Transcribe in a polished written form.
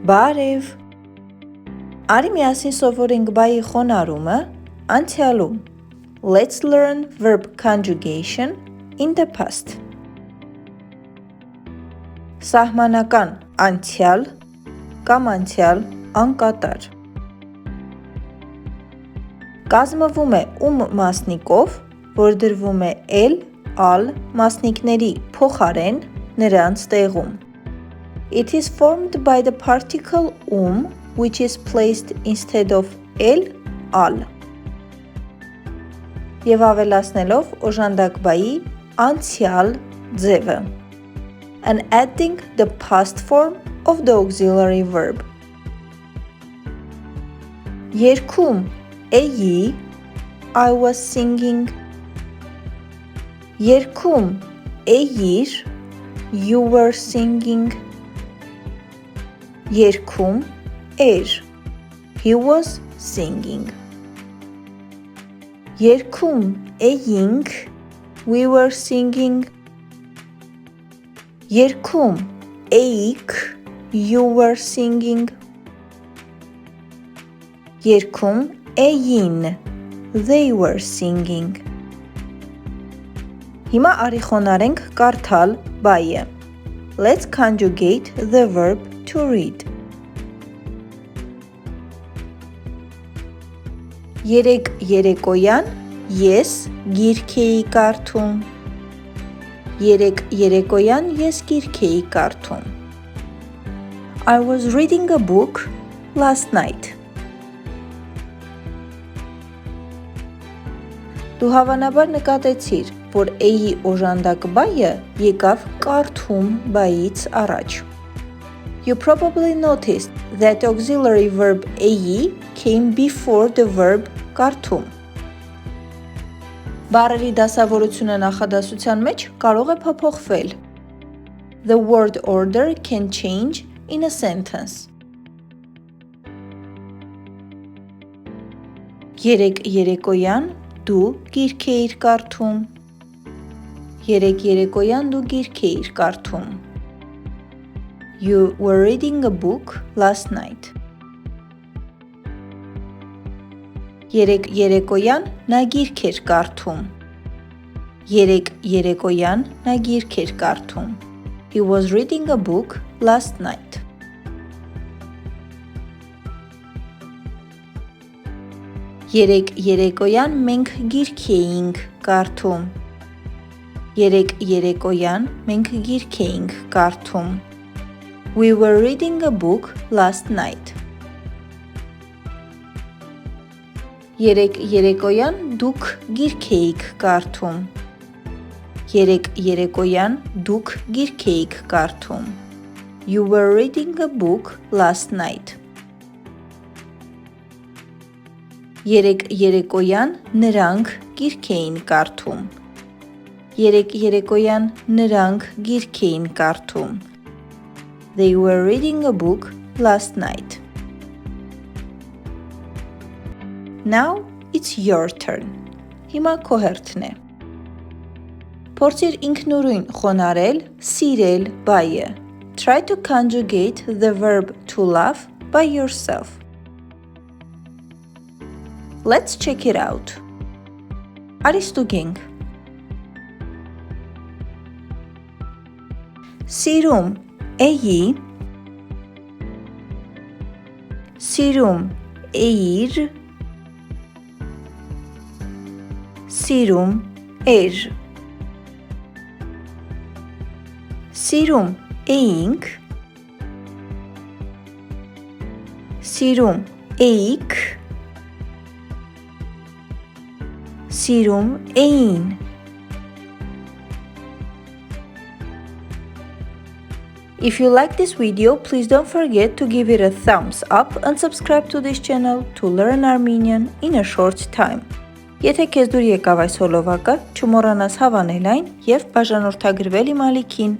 Բարև։ Արի միասին սովորենք բայի խոնարհումը անցյալում։ Let's learn verb conjugation in the past. Սահմանական անցյալ կամ անցյալ անկատար։ Կազմվում է ում մասնիկով, որ դրվում է էլ, ալ մասնիկների փոխարեն նրանց տեղում։ It is formed by the particle which is placed instead of el, al. Եվ ավելացնելով օժանդակ բայի անցյալ ձևը. and adding the past form of the auxiliary verb. Երգում էի, I was singing. Երգում էիր, you were singing. Երգում էր, he was singing. Երգում էինք, we were singing. Երգում էիք, you were singing. Երգում էին, they were singing. Հիմա արի խոնարհենք կարդալ բայը. Let's conjugate the verb to read. Երեկ երեկոյան ես գիրք էի կարդում. Երեկ երեկոյան ես գիրք էի կարդում. I was reading a book last night. Դու հավանաբար նկատեցիր, որ էի օժանդակ բայը եկավ կարդում բայից առաջ. You probably noticed that auxiliary verb էի came before the verb կարդում. Բառերի դասավորությունը նախադասության մեջ կարող է փոփոխվել. The word order can change in a sentence. Երեկ երեկոյան դու գիրք էիր կարդում. Երեկ երեկոյան դու գիրք էիր կարդում. You were reading a book last night. Երեկ երեկոյան նա գիրք էր կարդում. Երեկ երեկոյան նա գիրք էր կարդում. He was reading a book last night. Երեկ երեկոյան մենք գիրք էինք կարդում. Երեկ երեկոյան մենք գիրք էինք կարդում. We were reading a book last night. Երեկ երեկոյան դուք գիրք էիք կարդում. Երեկ երեկոյան դուք գիրք էիք կարդում. You were reading a book last night. Երեկ երեկոյան նրանք գիրք էին կարդում. Երեկ երեկոյան նրանք գիրք էին կարդում. They were reading a book last night. Now it's your turn. Հիմա քո հերթն է. Փորձիր ինքնուրույն խոնարհել, սիրել բայը. Try to conjugate the verb to love by yourself. Let's check it out. Արի ստուգենք. Սիրում էի, սիրում էիր, սիրում էր. Սիրում էինք, սիրում էիք, սիրում էին. If you like this video, please don't forget to give it a thumbs up and subscribe to this channel to learn Armenian in a short time. Եթե քեզ դուր եկավ այս հոլովակը, չմոռանաս հավանել այն և բաժանորդագրվել իմ ալիքին։